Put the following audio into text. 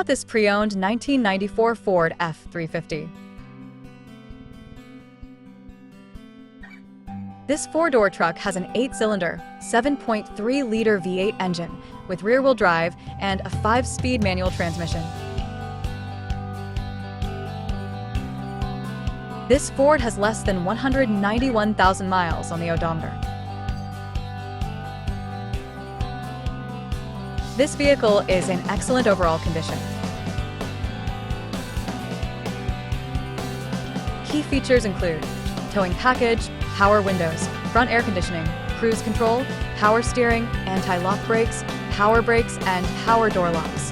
This pre-owned 1994 Ford F-350. This four-door truck has an 8-cylinder, 7.3-liter V8 engine with rear-wheel drive and a 5-speed manual transmission. This Ford has less than 191,000 miles on the odometer. This vehicle is in excellent overall condition. Key features include towing package, power windows, front air conditioning, cruise control, power steering, anti-lock brakes, and power door locks.